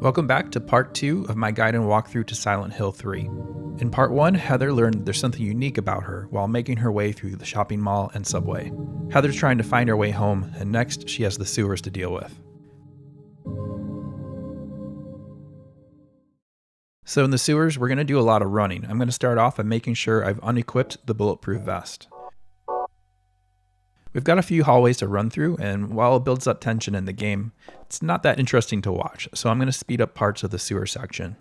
Welcome back to part 2 of my guide and walkthrough to Silent Hill 3. In part 1, Heather learned there's something unique about her while making her way through the shopping mall and subway. Heather's trying to find her way home, and next she has the sewers to deal with. So in the sewers, we're going to do a lot of running. I'm going to start off by making sure I've unequipped the bulletproof vest. We've got a few hallways to run through, and while it builds up tension in the game, it's not that interesting to watch, so I'm going to speed up parts of the sewer section.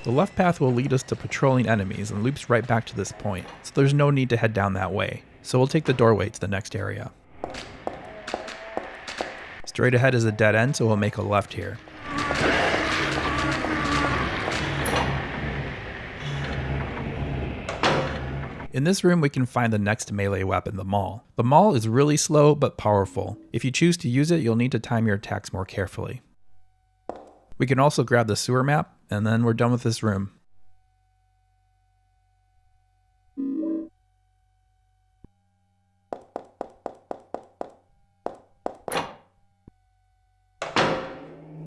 The left path will lead us to patrolling enemies and loops right back to this point, so there's no need to head down that way. So we'll take the doorway to the next area. Straight ahead is a dead end, so we'll make a left here. In this room we can find the next melee weapon, the Maul. The Maul is really slow but powerful. If you choose to use it, you'll need to time your attacks more carefully. We can also grab the sewer map, and then we're done with this room.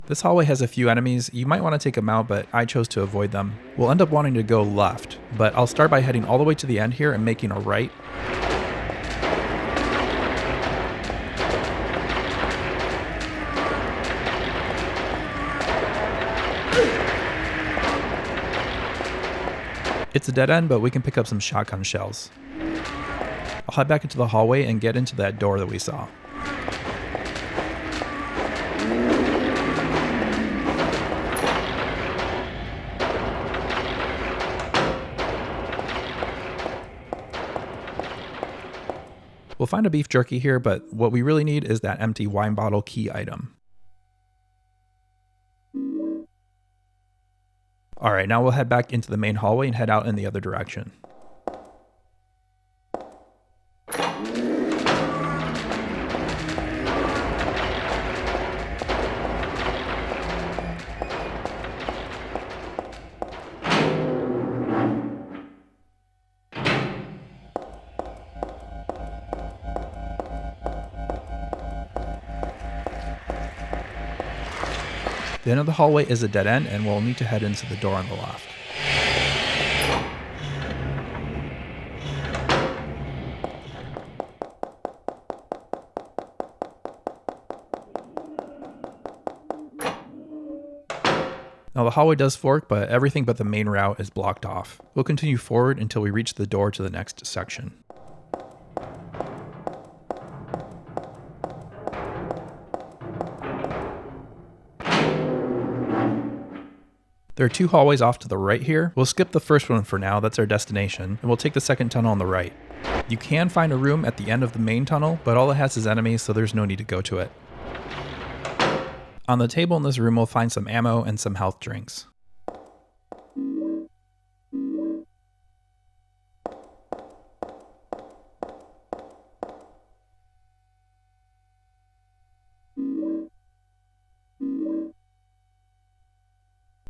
This hallway has a few enemies. You might want to take them out, but I chose to avoid them. We'll end up wanting to go left, but I'll start by heading all the way to the end here and making a right. It's a dead end, but we can pick up some shotgun shells. I'll head back into the hallway and get into that door that we saw. We'll find a beef jerky here, but what we really need is that empty wine bottle key item. Alright, now we'll head back into the main hallway and head out in the other direction. The end of the hallway is a dead end, and we'll need to head into the door on the left. Now the hallway does fork, but everything but the main route is blocked off. We'll continue forward until we reach the door to the next section. There are two hallways off to the right here. We'll skip the first one for now, that's our destination, and we'll take the second tunnel on the right. You can find a room at the end of the main tunnel, but all it has is enemies, so there's no need to go to it. On the table in this room we'll find some ammo and some health drinks.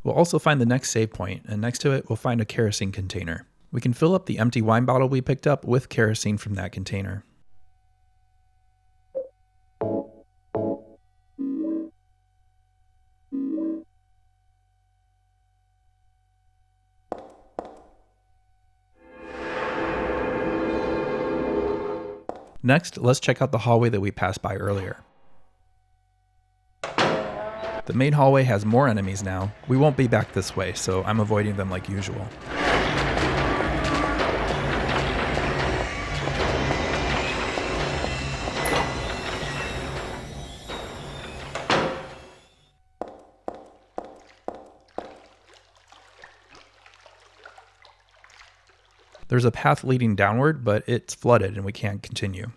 We'll also find the next save point, and next to it we'll find a kerosene container. We can fill up the empty wine bottle we picked up with kerosene from that container. Next, let's check out the hallway that we passed by earlier. The main hallway has more enemies now. We won't be back this way, so I'm avoiding them like usual. There's a path leading downward, but it's flooded and we can't continue.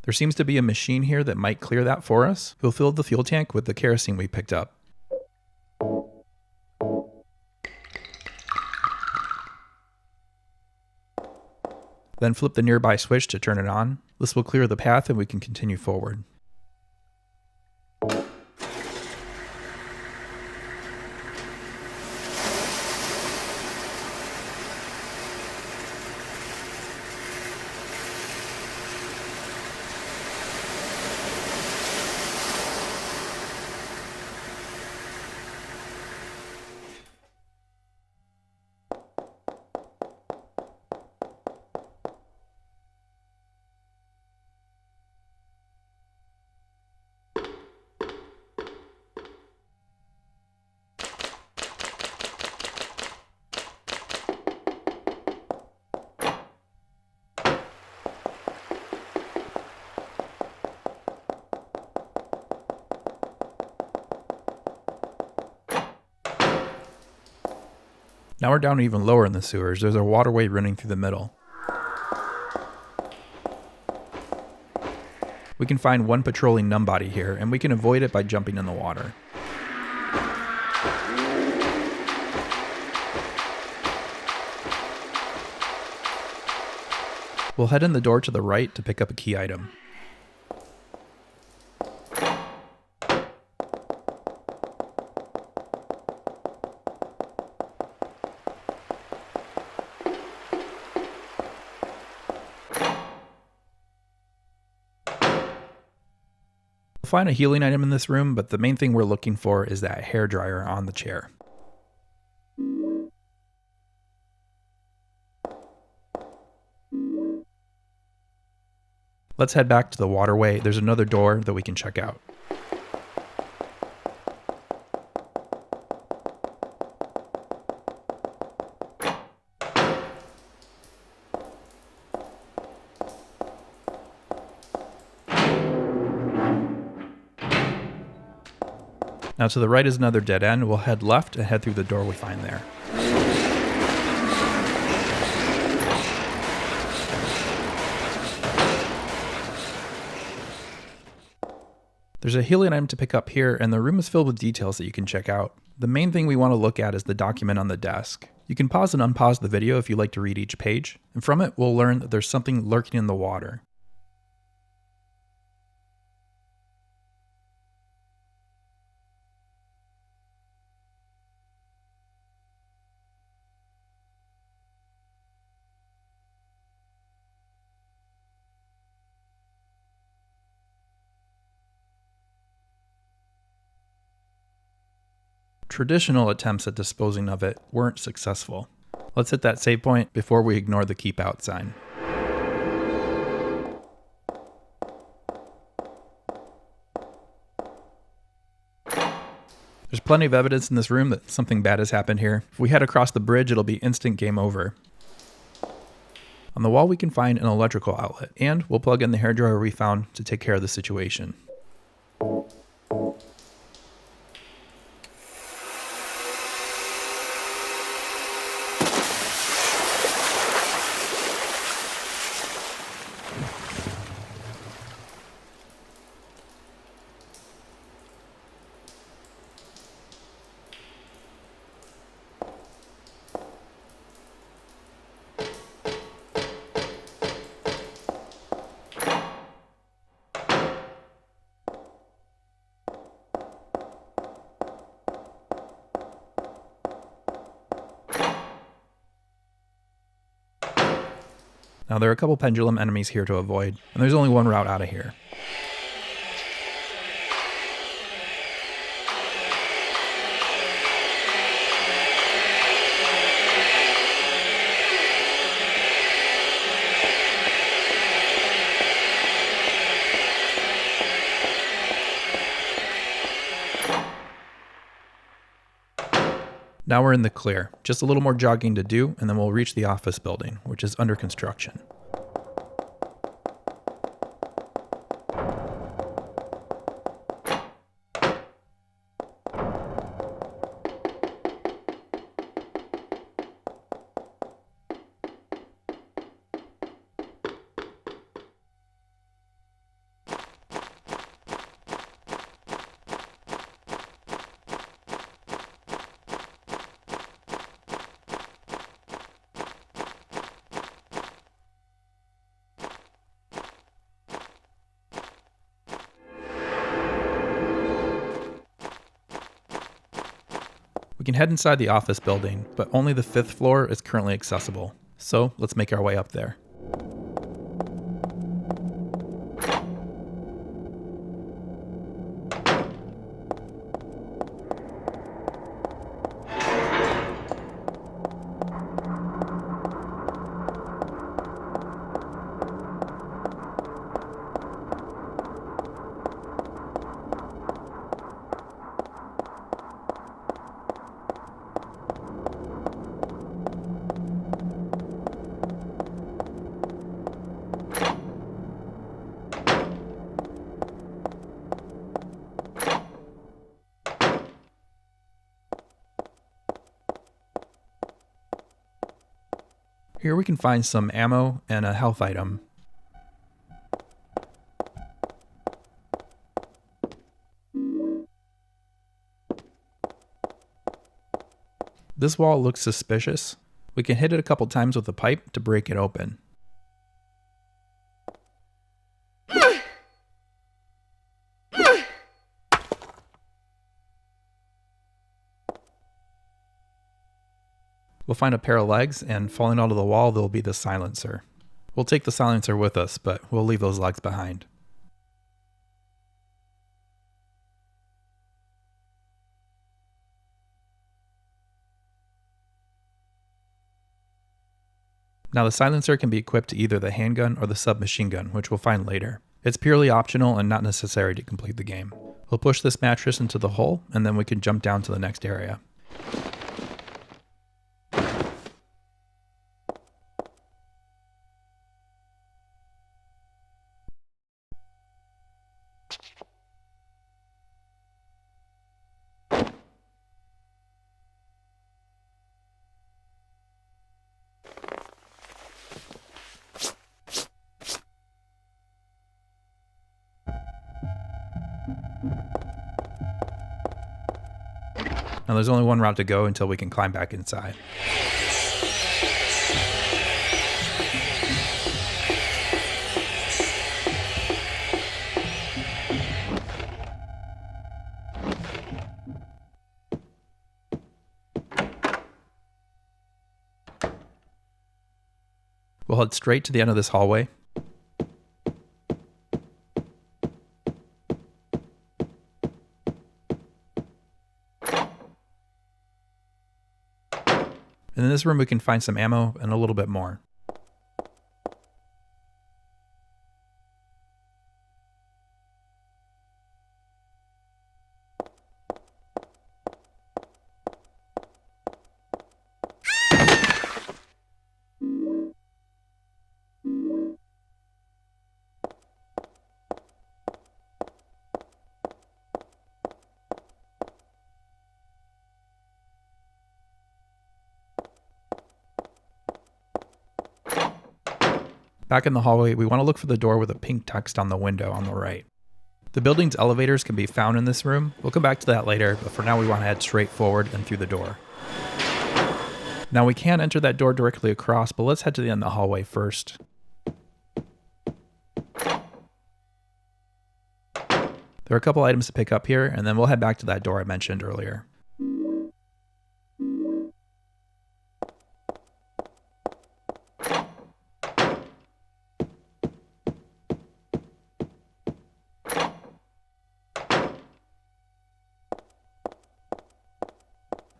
There seems to be a machine here that might clear that for us. We'll fill the fuel tank with the kerosene we picked up. Then flip the nearby switch to turn it on. This will clear the path and we can continue forward. Now we're down even lower in the sewers. There's a waterway running through the middle. We can find one patrolling numbody here, and we can avoid it by jumping in the water. We'll head in the door to the right to pick up a key item. We'll find a healing item in this room, but the main thing we're looking for is that hairdryer on the chair. Let's head back to the waterway. There's another door that we can check out. Now to the right is another dead end. We'll head left and head through the door we find there. There's a healing item to pick up here, and the room is filled with details that you can check out. The main thing we want to look at is the document on the desk. You can pause and unpause the video if you'd like to read each page, and from it we'll learn that there's something lurking in the water. Traditional attempts at disposing of it weren't successful. Let's hit that save point before we ignore the keep out sign. There's plenty of evidence in this room that something bad has happened here. If we head across the bridge, it'll be instant game over. On the wall we can find an electrical outlet, and we'll plug in the hairdryer we found to take care of the situation. Now there are a couple pendulum enemies here to avoid, and there's only one route out of here. Now we're in the clear. Just a little more jogging to do, and then we'll reach the office building, which is under construction. We can head inside the office building, but only the 5th floor is currently accessible. So let's make our way up there. Here we can find some ammo and a health item. This wall looks suspicious. We can hit it a couple times with a pipe to break it open. We'll find a pair of legs, and falling out of the wall, there'll be the silencer. We'll take the silencer with us, but we'll leave those legs behind. Now the silencer can be equipped to either the handgun or the submachine gun, which we'll find later. It's purely optional and not necessary to complete the game. We'll push this mattress into the hole, and then we can jump down to the next area. Now there's only one route to go until we can climb back inside. We'll head straight to the end of this hallway. And in this room we can find some ammo and a little bit more. Back in the hallway, we want to look for the door with a pink text on the window on the right. The building's elevators can be found in this room. We'll come back to that later, but for now we want to head straight forward and through the door. Now we can enter that door directly across, but let's head to the end of the hallway first. There are a couple items to pick up here, and then we'll head back to that door I mentioned earlier.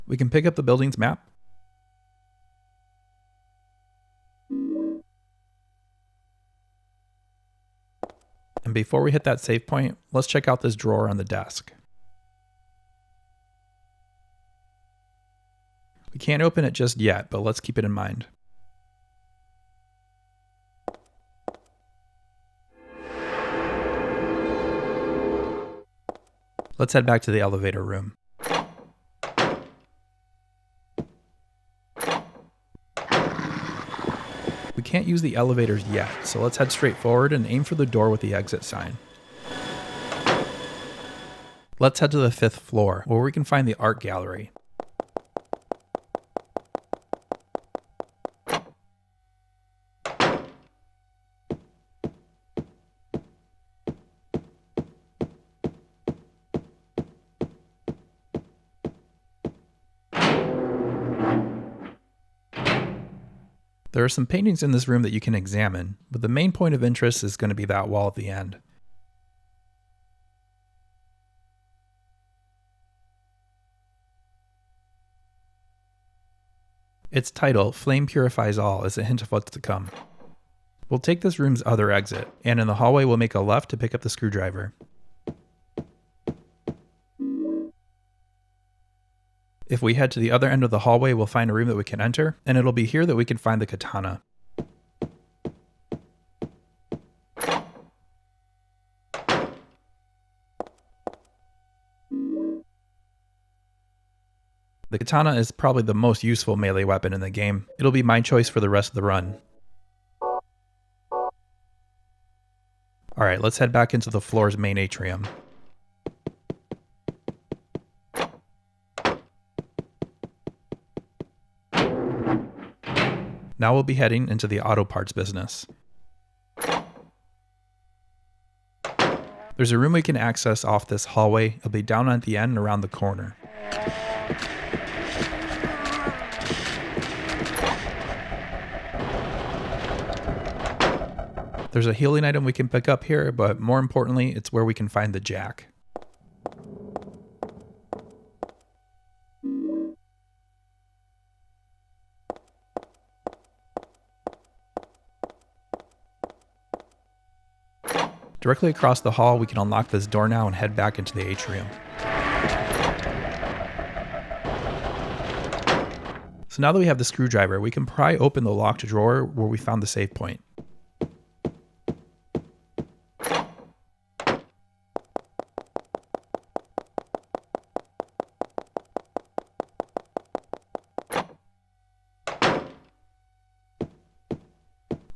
We can pick up the building's map. And before we hit that save point, let's check out this drawer on the desk. We can't open it just yet, but let's keep it in mind. Let's head back to the elevator room. We can't use the elevators yet, so let's head straight forward and aim for the door with the exit sign. Let's head to the 5th floor, where we can find the art gallery. There are some paintings in this room that you can examine, but the main point of interest is going to be that wall at the end. Its title, Flame Purifies All, is a hint of what's to come. We'll take this room's other exit, and in the hallway we'll make a left to pick up the screwdriver. If we head to the other end of the hallway, we'll find a room that we can enter, and it'll be here that we can find the katana. The katana is probably the most useful melee weapon in the game. It'll be my choice for the rest of the run. Alright, let's head back into the floor's main atrium. Now we'll be heading into the auto parts business. There's a room we can access off this hallway. It'll be down at the end and around the corner. There's a healing item we can pick up here, but more importantly, it's where we can find the jack. Directly across the hall, we can unlock this door now and head back into the atrium. So now that we have the screwdriver, we can pry open the locked drawer where we found the save point.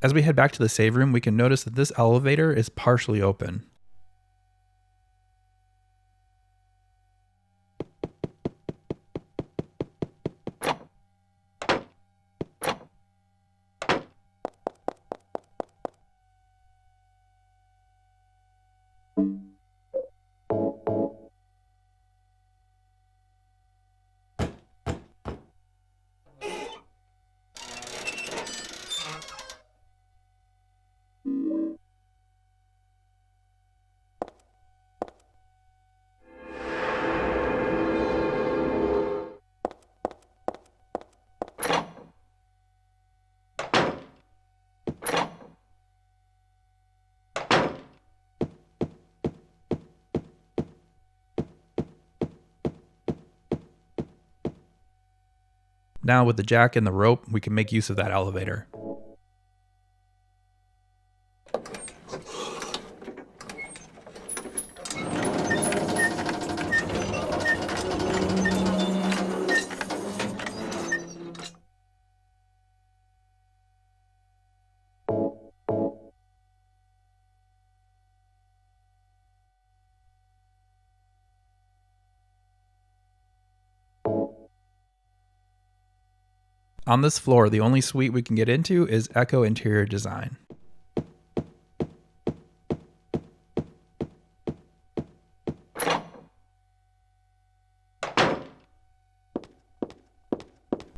As we head back to the save room, we can notice that this elevator is partially open. Now with the jack and the rope, we can make use of that elevator. On this floor, the only suite we can get into is Echo Interior Design.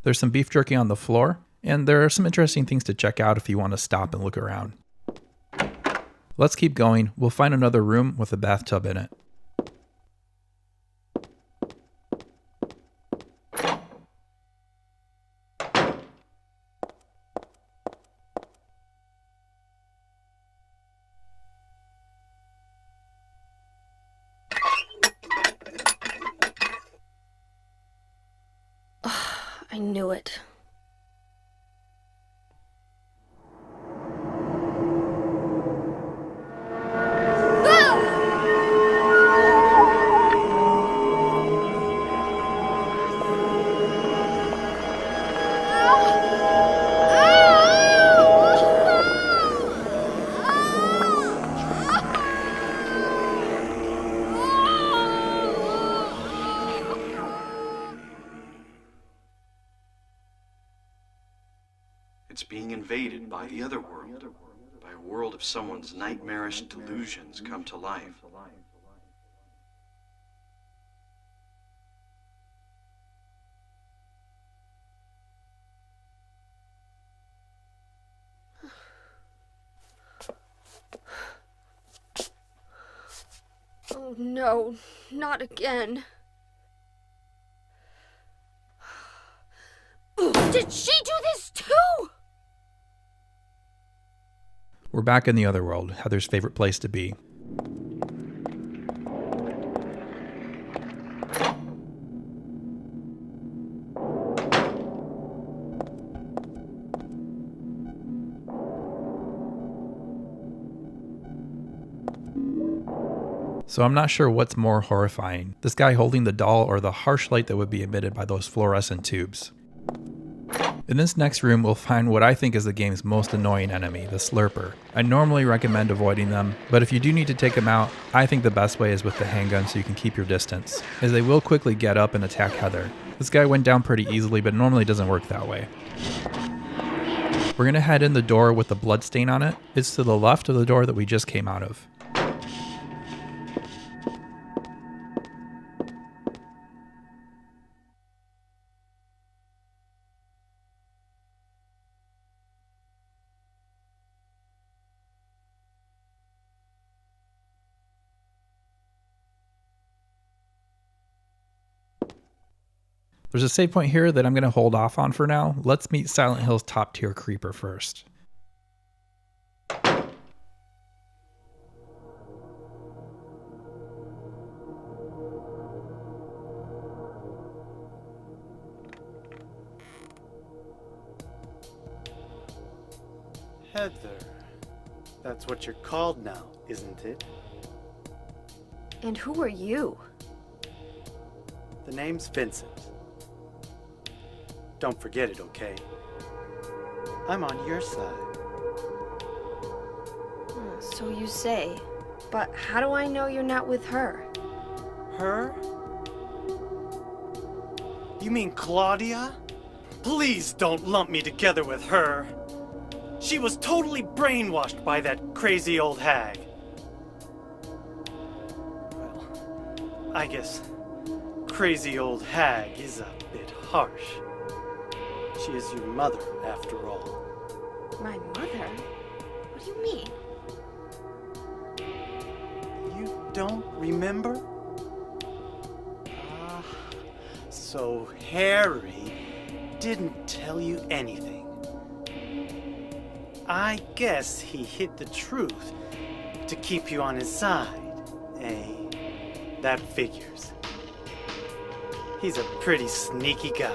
There's some beef jerky on the floor, and there are some interesting things to check out if you want to stop and look around. Let's keep going. We'll find another room with a bathtub in it. I knew it. It's being invaded by the Otherworld, by a world of someone's nightmarish delusions come to life. no, not again. Did she do this too? We're back in the Otherworld, Heather's favorite place to be. So I'm not sure what's more horrifying, this guy holding the doll or the harsh light that would be emitted by those fluorescent tubes. In this next room, we'll find what I think is the game's most annoying enemy, the Slurper. I normally recommend avoiding them, but if you do need to take them out, I think the best way is with the handgun so you can keep your distance, as they will quickly get up and attack Heather. This guy went down pretty easily, but normally doesn't work that way. We're gonna head in the door with the blood stain on it. It's to the left of the door that we just came out of. There's a save point here that I'm going to hold off on for now. Let's meet Silent Hill's top tier creeper first. Heather. That's what you're called now, isn't it? And who are you? The name's Vincent. Don't forget it, okay? I'm on your side. So you say. But how do I know you're not with her? Her? You mean Claudia? Please don't lump me together with her. She was totally brainwashed by that crazy old hag. Well, I guess crazy old hag is a bit harsh. She is your mother, after all. My mother? What do you mean? You don't remember? So Harry didn't tell you anything. I guess he hid the truth to keep you on his side, eh? That figures. He's a pretty sneaky guy.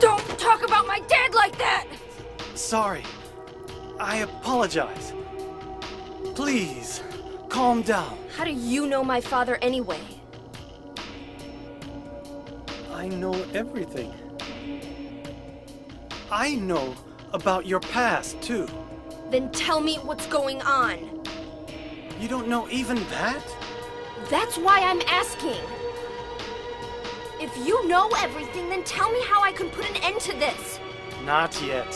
Don't talk about my dad like that! Sorry. I apologize. Please, calm down. How do you know my father anyway? I know everything. I know about your past, too. Then tell me what's going on. You don't know even that? That's why I'm asking. If you know everything, then tell me how I can put an end to this. Not yet.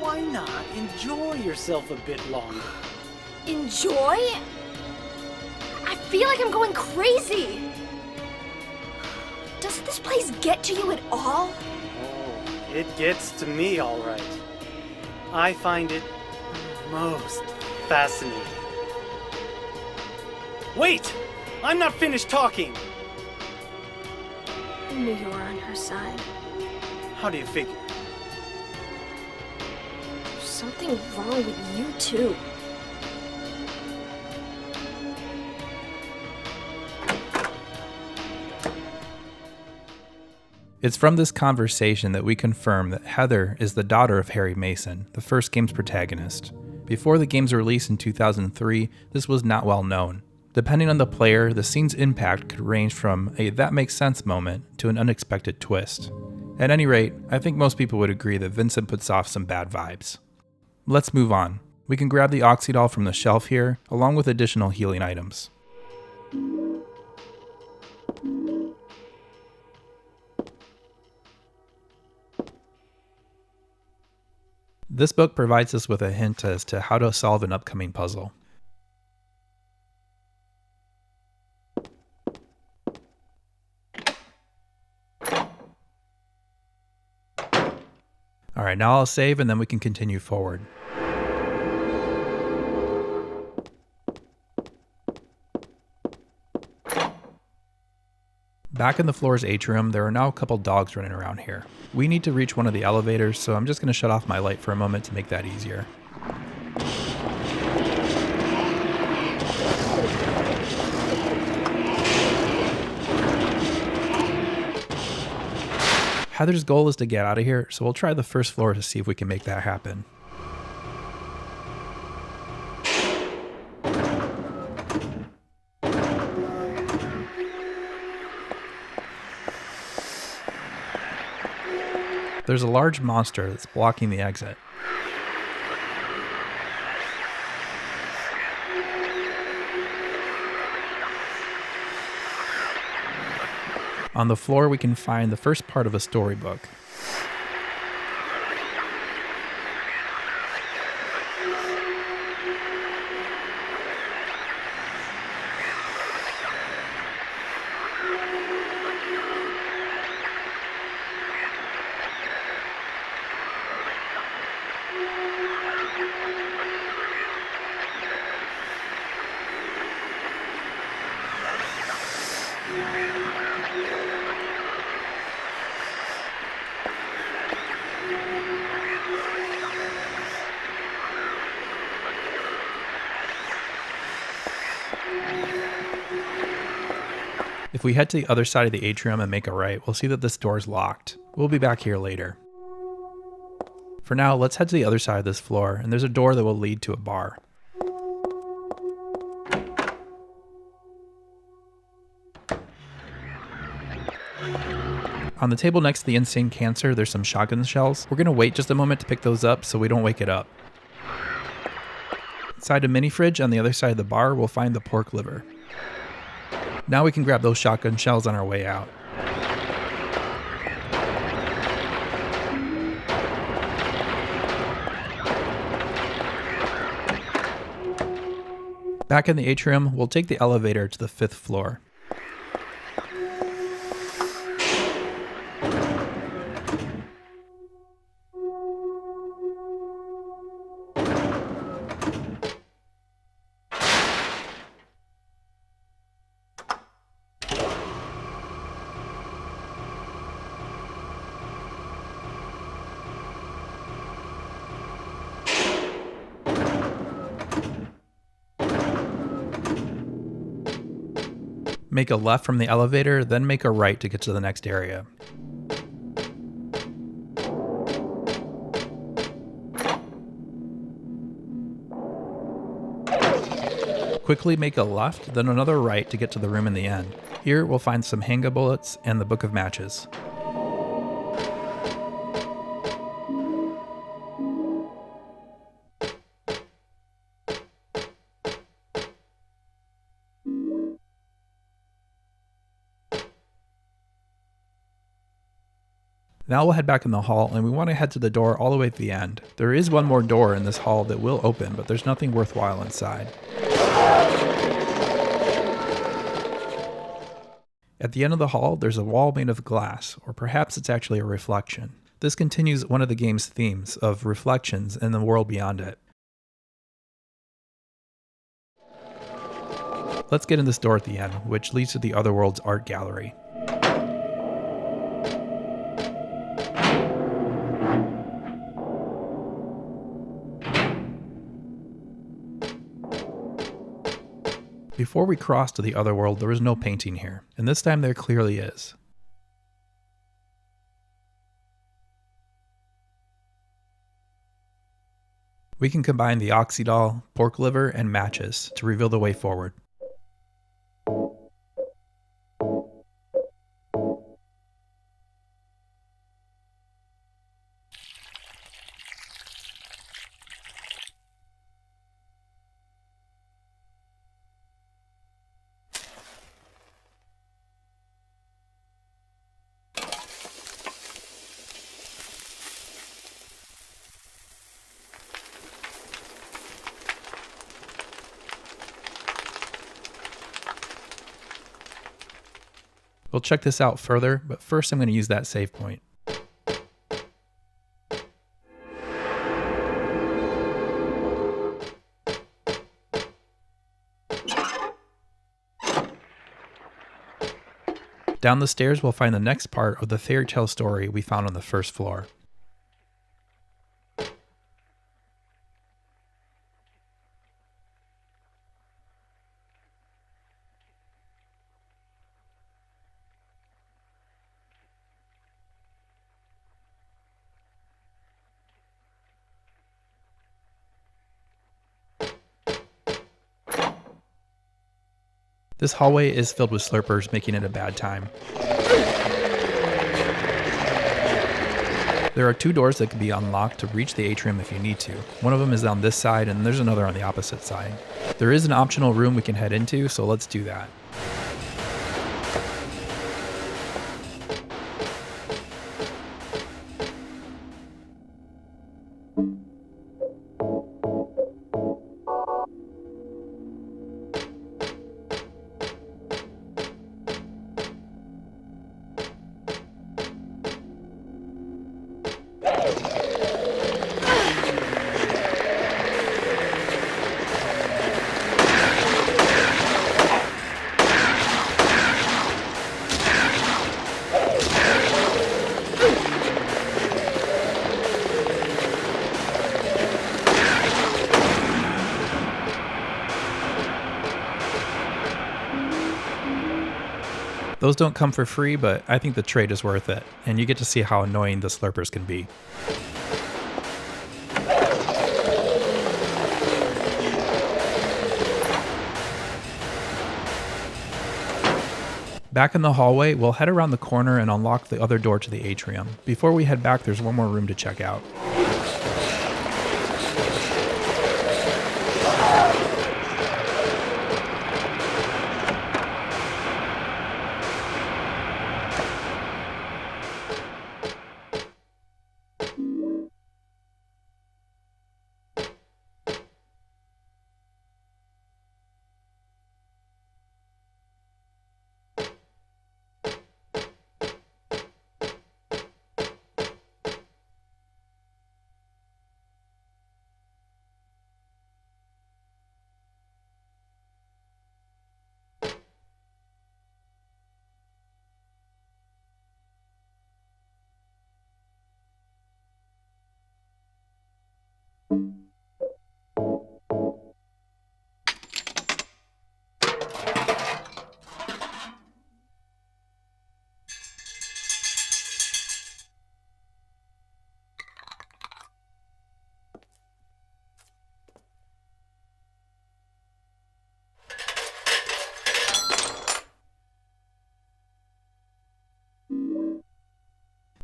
Why not enjoy yourself a bit longer? Enjoy? I feel like I'm going crazy. Does this place get to you at all? Oh, it gets to me, all right. I find it most fascinating. Wait! I'm not finished talking! I knew you were on her side. How do you figure? There's something wrong with you, too. It's from this conversation that we confirm that Heather is the daughter of Harry Mason, the first game's protagonist. Before the game's release in 2003, this was not well known. Depending on the player, the scene's impact could range from a that makes sense moment to an unexpected twist. At any rate, I think most people would agree that Vincent puts off some bad vibes. Let's move on. We can grab the Oxydol from the shelf here, along with additional healing items. This book provides us with a hint as to how to solve an upcoming puzzle. Alright, now I'll save and then we can continue forward. Back in the floor's atrium, there are now a couple dogs running around here. We need to reach one of the elevators, so I'm just going to shut off my light for a moment to make that easier. Heather's goal is to get out of here, so we'll try the first floor to see if we can make that happen. There's a large monster that's blocking the exit. On the floor, we can find the first part of a storybook. If we head to the other side of the atrium and make a right, we'll see that this door is locked. We'll be back here later. For now, let's head to the other side of this floor, and there's a door that will lead to a bar. On the table next to the insane cancer, there's some shotgun shells. We're going to wait just a moment to pick those up so we don't wake it up. Inside a mini fridge on the other side of the bar, we'll find the pork liver. Now we can grab those shotgun shells on our way out. Back in the atrium, we'll take the elevator to the 5th floor. Make a left from the elevator, then make a right to get to the next area. Quickly make a left, then another right to get to the room in the end. Here we'll find some handgun bullets and the book of matches. Now we'll head back in the hall, and we want to head to the door all the way at the end. There is one more door in this hall that will open, but there's nothing worthwhile inside. At the end of the hall, there's a wall made of glass, or perhaps it's actually a reflection. This continues one of the game's themes of reflections in the world beyond it. Let's get in this door at the end, which leads to the Otherworld's art gallery. Before we crossed to the Otherworld, there was no painting here, and this time there clearly is. We can combine the Oxydol, pork liver, and matches to reveal the way forward. We'll check this out further, but first I'm going to use that save point. Down the stairs, we'll find the next part of the fairy tale story we found on the first floor. This hallway is filled with slurpers, making it a bad time. There are 2 doors that can be unlocked to reach the atrium if you need to. One of them is on this side, and there's another on the opposite side. There is an optional room we can head into, so let's do that. Those don't come for free, but I think the trade is worth it, and you get to see how annoying the slurpers can be. Back in the hallway, we'll head around the corner and unlock the other door to the atrium. Before we head back, there's one more room to check out.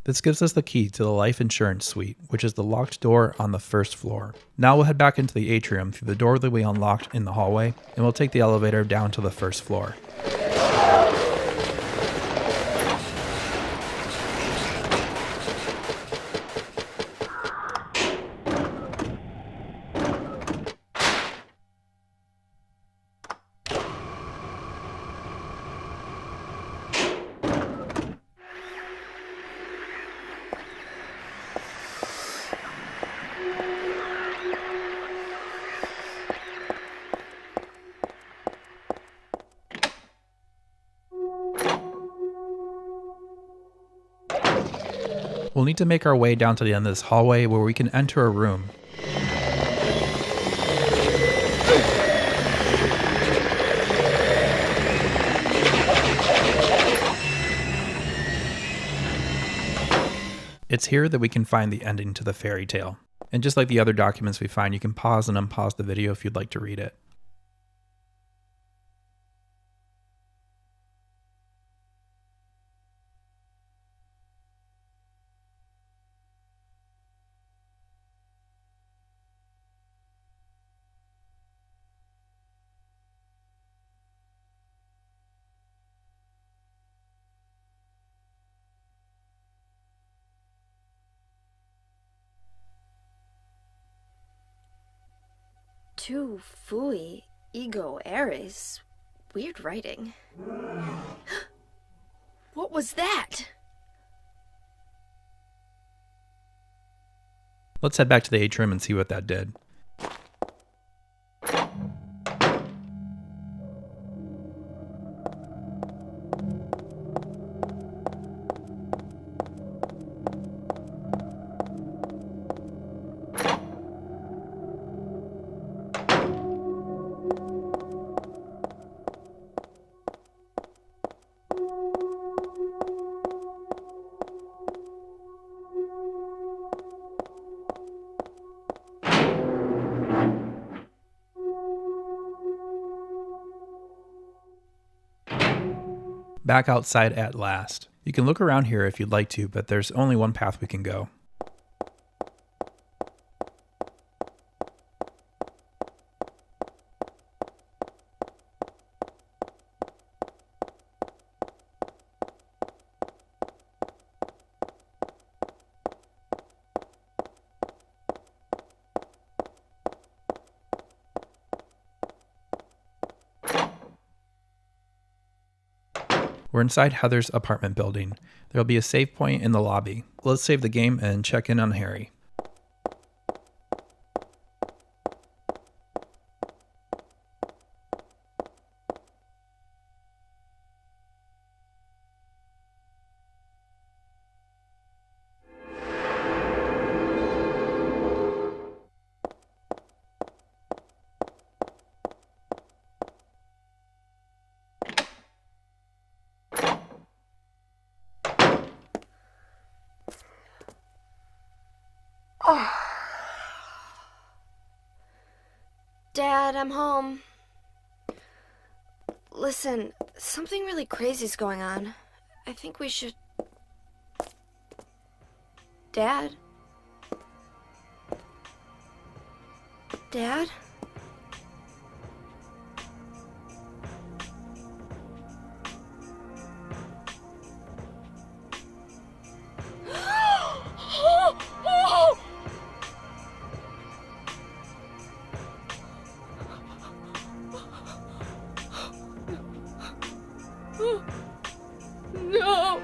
This gives us the key to the life insurance suite, which is the locked door on the first floor. Now we'll head back into the atrium through the door that we unlocked in the hallway, and we'll take the elevator down to the first floor. We'll need to make our way down to the end of this hallway where we can enter a room. It's here that we can find the ending to the fairy tale. And just like the other documents we find, you can pause and unpause the video if you'd like to read it. Tu fui ego eris. Weird writing. What was that? Let's head back to the atrium and see what that did. Back outside at last. You can look around here if you'd like to, but there's only one path we can go. We're inside Heather's apartment building. There'll be a save point in the lobby. Let's save the game and check in on Harry. Dad, I'm home. Listen, something really crazy's going on. I think we should... Dad? Dad? No!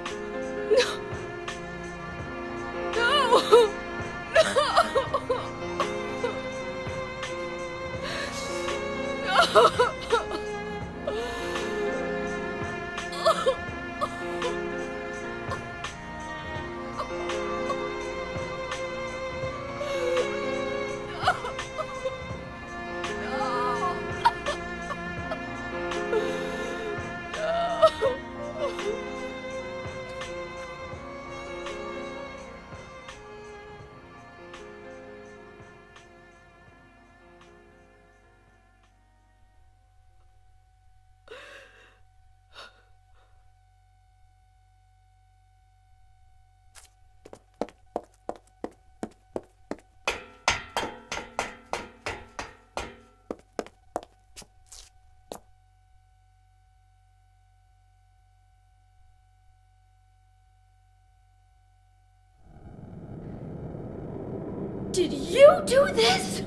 Did you do this?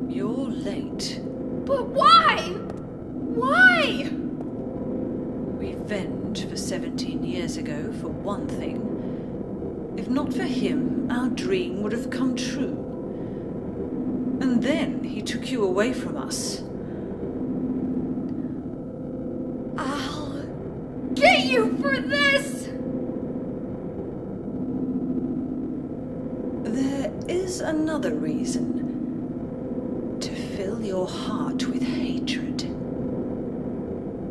You're late. But why? Why? Revenge for 17 years ago, for one thing. If not for him, our dream would have come true. And then he took you away from us. I'll get you for this! There is another reason. To fill your heart with hatred.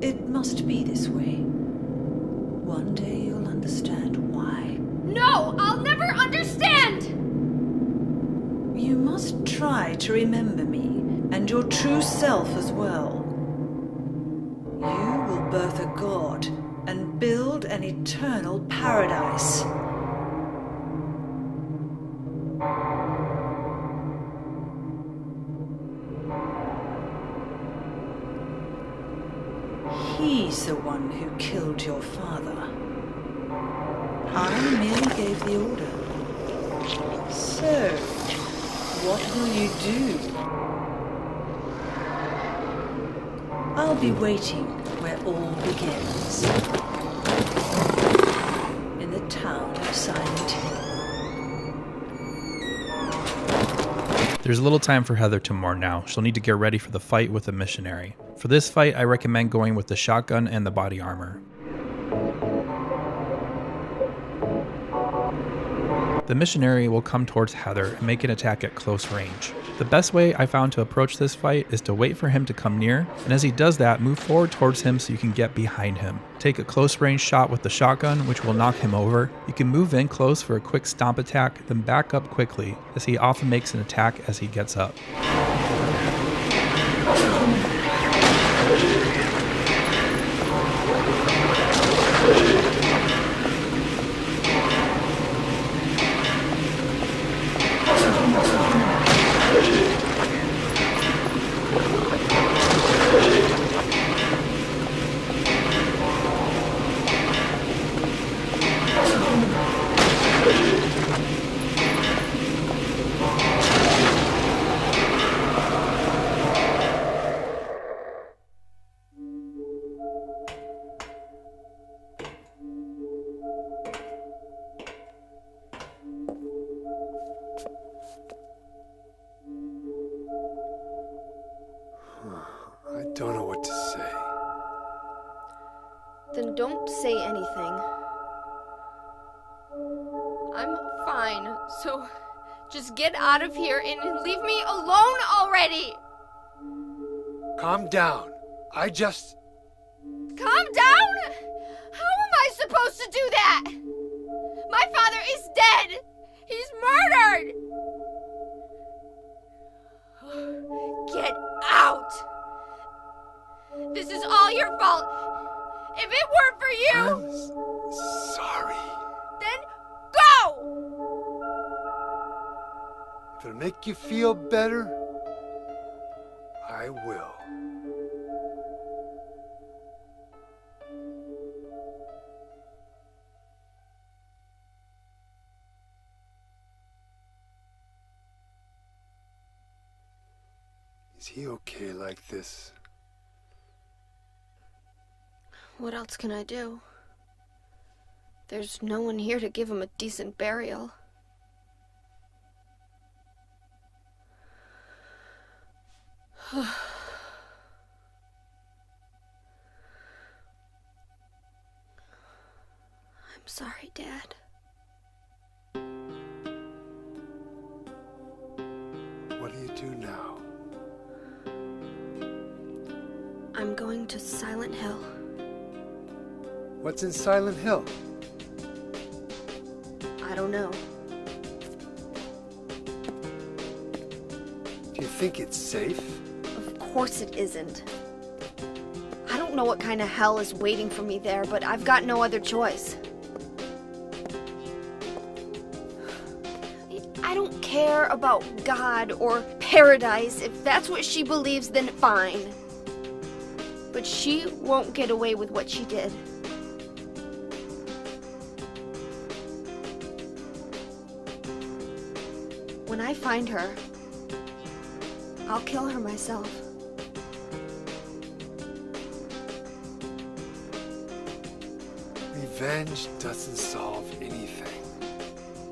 It must be this way. One day you'll understand why. No, I'll never understand! You must try to remember me, and your true self as well. You will birth a god, and build an eternal paradise. He's the one who killed your father. I merely gave the order. So, what will you do? I'll be waiting where all begins. In the town of Silent Hill. There's little time for Heather to mourn now. She'll need to get ready for the fight with the missionary. For this fight, I recommend going with the shotgun and the body armor. The missionary will come towards Heather and make an attack at close range. The best way I found to approach this fight is to wait for him to come near, and as he does that, move forward towards him so you can get behind him. Take a close range shot with the shotgun, which will knock him over. You can move in close for a quick stomp attack, then back up quickly, as he often makes an attack as he gets up. I don't know what to say. Then don't say anything. I'm fine, so just get out of here and leave me alone already! Calm down. Calm down? How am I supposed to do that? My father is dead! He's murdered! Get out! This is all your fault! If it weren't for you... I'm sorry. Then go! If it'll make you feel better, I will. Is he okay like this? What else can I do? There's no one here to give him a decent burial. I'm sorry, Dad. What do you do now? I'm going to Silent Hill. What's in Silent Hill? I don't know. Do you think it's safe? Of course it isn't. I don't know what kind of hell is waiting for me there, but I've got no other choice. I don't care about God or paradise. If that's what she believes, then fine. But she won't get away with what she did. When I find her, I'll kill her myself. Revenge doesn't solve anything.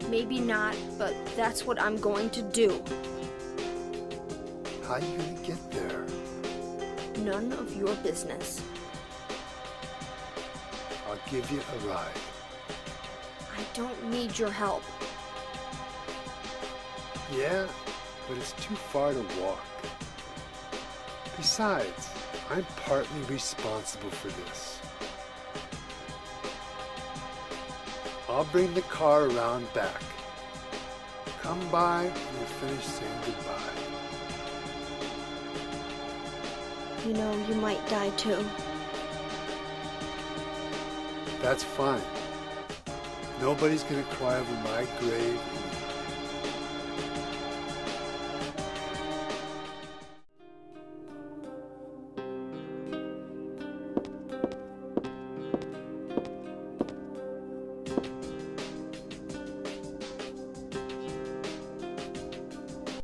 Maybe not, but that's what I'm going to do. How are you gonna get there? None of your business. I'll give you a ride. I don't need your help. Yeah, but it's too far to walk. Besides, I'm partly responsible for this. I'll bring the car around back. Come by when you're finished saying goodbye. You know, you might die too. That's fine. Nobody's gonna cry over my grave.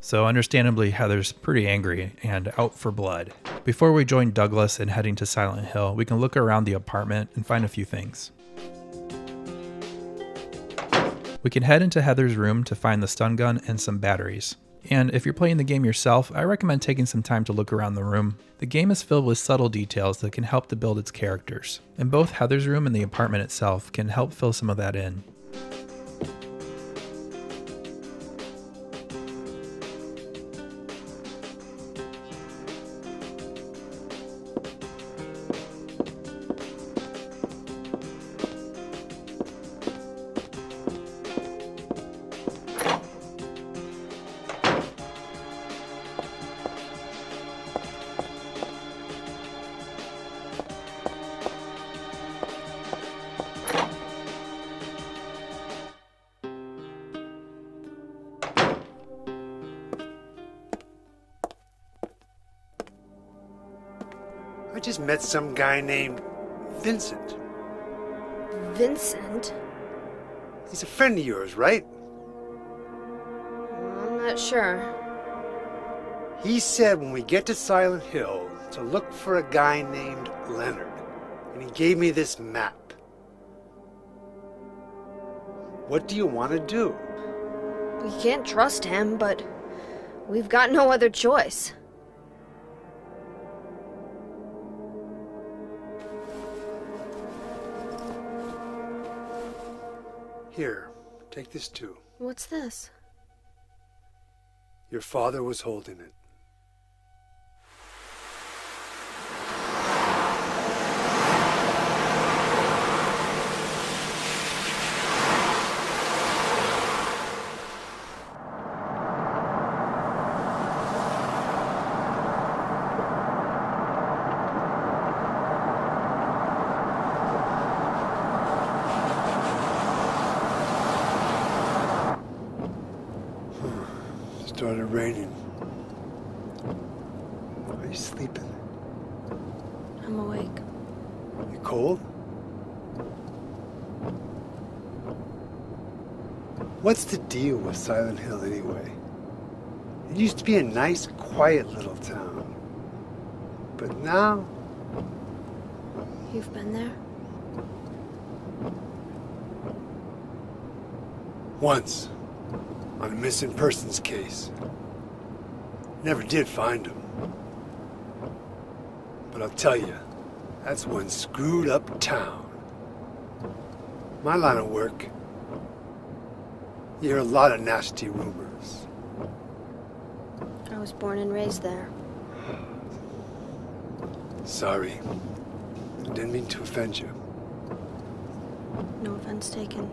So understandably, Heather's pretty angry and out for blood. Before we join Douglas in heading to Silent Hill, we can look around the apartment and find a few things. We can head into Heather's room to find the stun gun and some batteries. And if you're playing the game yourself, I recommend taking some time to look around the room. The game is filled with subtle details that can help to build its characters, and both Heather's room and the apartment itself can help fill some of that in. just met some guy named Vincent. Vincent? He's a friend of yours, right? I'm not sure. He said when we get to Silent Hill to look for a guy named Leonard. And he gave me this map. What do you want to do? We can't trust him, but we've got no other choice. Here, take this too. What's this? Your father was holding it. Started raining. Are you sleeping? I'm awake. You cold? What's the deal with Silent Hill anyway? It used to be a nice, quiet little town. But now... You've been there? Once. On a missing persons case. Never did find him. But I'll tell you, that's one screwed up town. My line of work, you hear a lot of nasty rumors. I was born and raised there. Sorry. I didn't mean to offend you. No offense taken.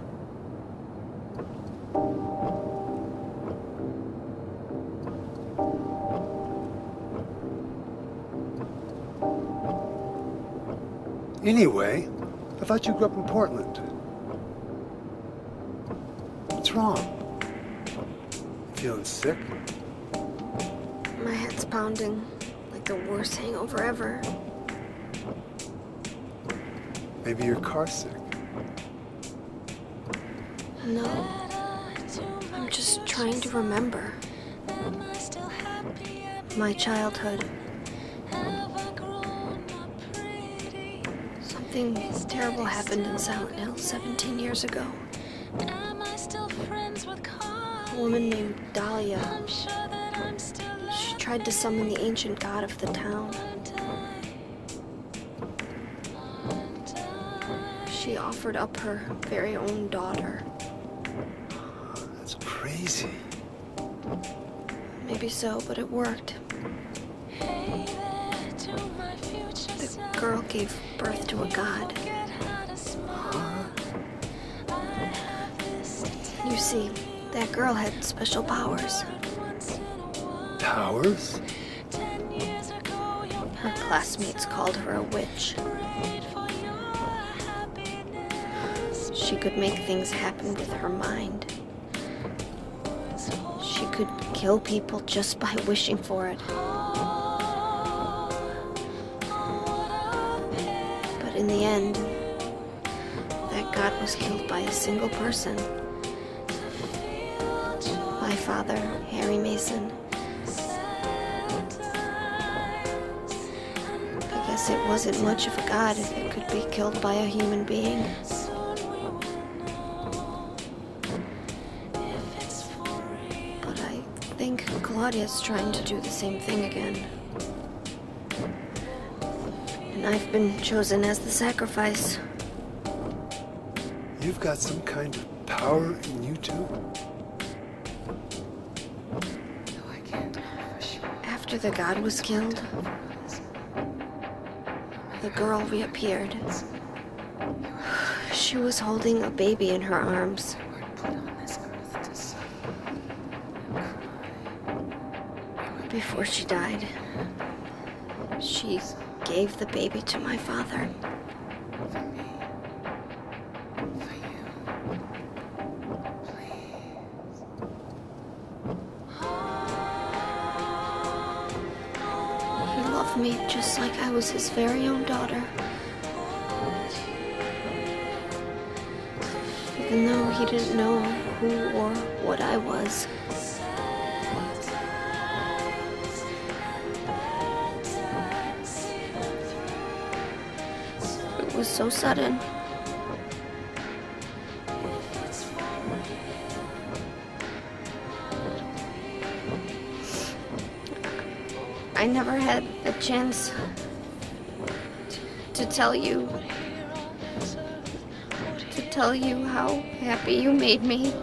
Anyway, I thought you grew up in Portland. What's wrong? Feeling sick? My head's pounding like the worst hangover ever. Maybe you're car sick. No. I'm just trying to remember. My childhood. Something terrible happened in Silent Hill 17 years ago. A woman named Dahlia. She tried to summon the ancient god of the town. She offered up her very own daughter. That's crazy. Maybe so, but it worked. The girl gave birth to a god. You see, that girl had special powers. Powers? Her classmates called her a witch. She could make things happen with her mind. She could kill people just by wishing for it. But in the end, that god was killed by a single person. My father, Harry Mason. I guess it wasn't much of a god if it could be killed by a human being. But I think Claudia's trying to do the same thing again. And I've been chosen as the sacrifice. You've got some kind of power in you too? After the god was killed, the girl reappeared. She was holding a baby in her arms. Before she died, she gave the baby to my father. He loved loved me just like I was his very own daughter. Even though he didn't know who or what I was. It was so sudden. I never had a chance to tell you how happy you made me.